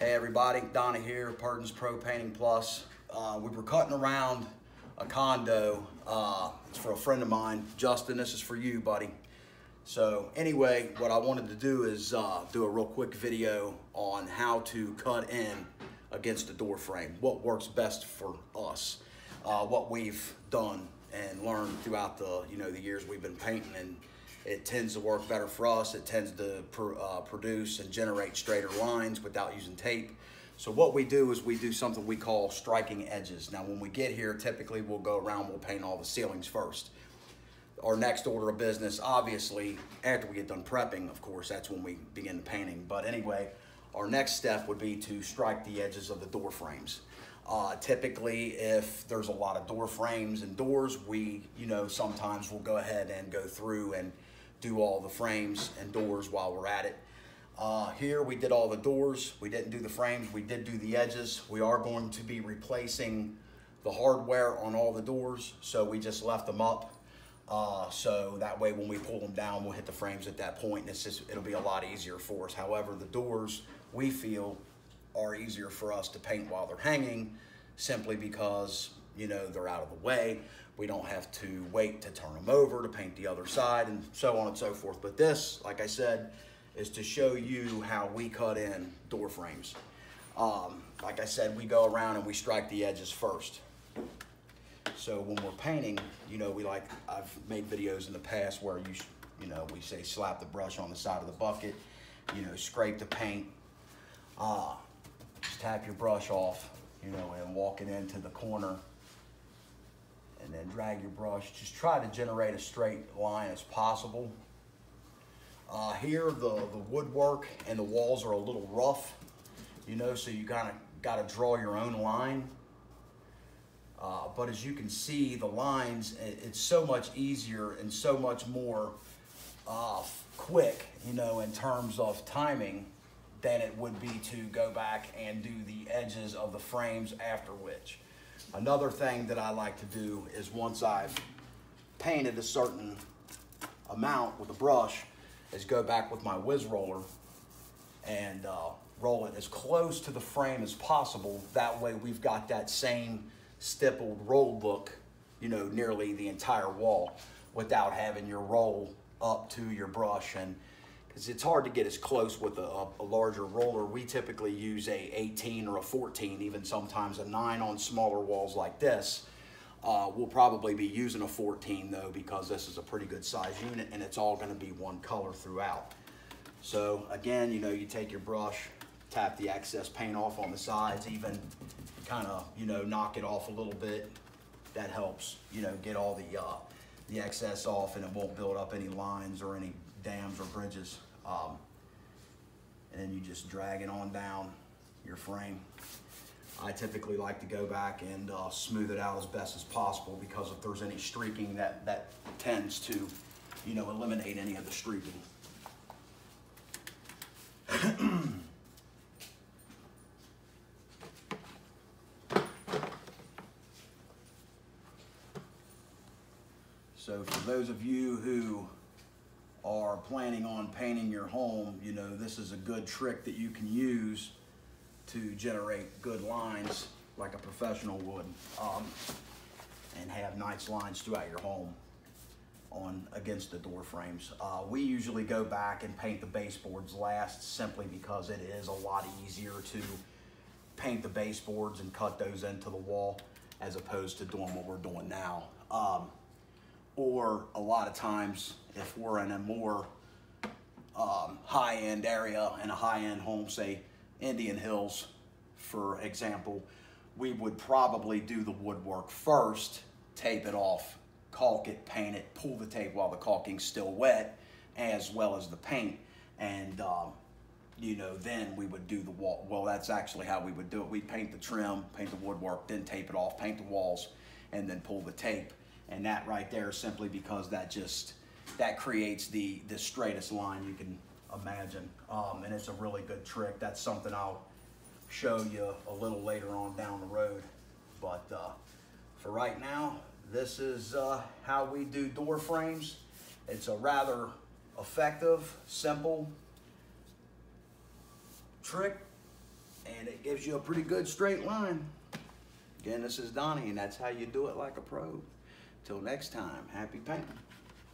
Hey everybody, Donnie here, Purton's Pro Painting Plus. We were cutting around a condo. It's for a friend of mine. Justin, this is for you, buddy. So anyway, what I wanted to do is do a real quick video on how to cut in against the door frame. What works best for us. What we've done and learned throughout the years we've been painting, and it tends to work better for us. It tends to produce and generate straighter lines without using tape. So what we do is we do something we call striking edges. Now when we get here, typically we'll go around, we'll paint all the ceilings first. Our next order of business, obviously, after we get done prepping, of course, that's when we begin the painting. But anyway, our next step would be to strike the edges of the door frames. Typically, if there's a lot of door frames and doors, we, sometimes we'll go ahead and go through and do all the frames and doors while we're at it. Here we did all the doors. We didn't do the frames. We did do the edges. We are going to be replacing the hardware on all the doors, so we just left them up. So that way when we pull them down, we'll hit the frames at that point, and it'll be a lot easier for us. However, the doors, we feel, are easier for us to paint while they're hanging, simply because they're out of the way. We don't have to wait to turn them over to paint the other side, and so on and so forth. But this, like I said, is to show you how we cut in door frames. Like I said, we go around and we strike the edges first. So when we're painting, I've made videos in the past where we say slap the brush on the side of the bucket, scrape the paint, just tap your brush off, and walk it into the corner, and then drag your brush. Just try to generate a straight line as possible. Here the woodwork and the walls are a little rough, so you kind of got to draw your own line. But as you can see, the lines, it's so much easier and so much more quick, in terms of timing, than it would be to go back and do the edges of the frames after which. Another thing that I like to do is, once I've painted a certain amount with a brush, is go back with my whiz roller and roll it as close to the frame as possible. That way we've got that same stippled roll look, nearly the entire wall, without having your roll up to your brush. And because it's hard to get as close with a larger roller, we typically use a 18 or a 14, even sometimes a 9 on smaller walls like this. We'll probably be using a 14 though, because this is a pretty good size unit and it's all going to be one color throughout. So again, you take your brush, tap the excess paint off on the sides, even kind of, knock it off a little bit. That helps, get all the excess off, and it won't build up any lines or any dams or bridges. And then you just drag it on down your frame. I typically like to go back and smooth it out as best as possible, because if there's any streaking, that tends to, eliminate any of the streaking. So for those of you who are planning on painting your home, this is a good trick that you can use to generate good lines like a professional would, and have nice lines throughout your home against the door frames. We usually go back and paint the baseboards last, simply because it is a lot easier to paint the baseboards and cut those into the wall, as opposed to doing what we're doing now. Or a lot of times, if we're in a more high-end area, in a high-end home, say Indian Hills, for example, we would probably do the woodwork first, tape it off, caulk it, paint it, pull the tape while the caulking's still wet, as well as the paint, and then we would do the wall. Well, that's actually how we would do it. We'd paint the trim, paint the woodwork, then tape it off, paint the walls, and then pull the tape. And that right there is simply because that creates the straightest line you can imagine. And it's a really good trick. That's something I'll show you a little later on down the road. But for right now, this is how we do door frames. It's a rather effective, simple trick and it gives you a pretty good straight line. Again, this is Donnie, and that's how you do it like a pro. Till next time, happy painting.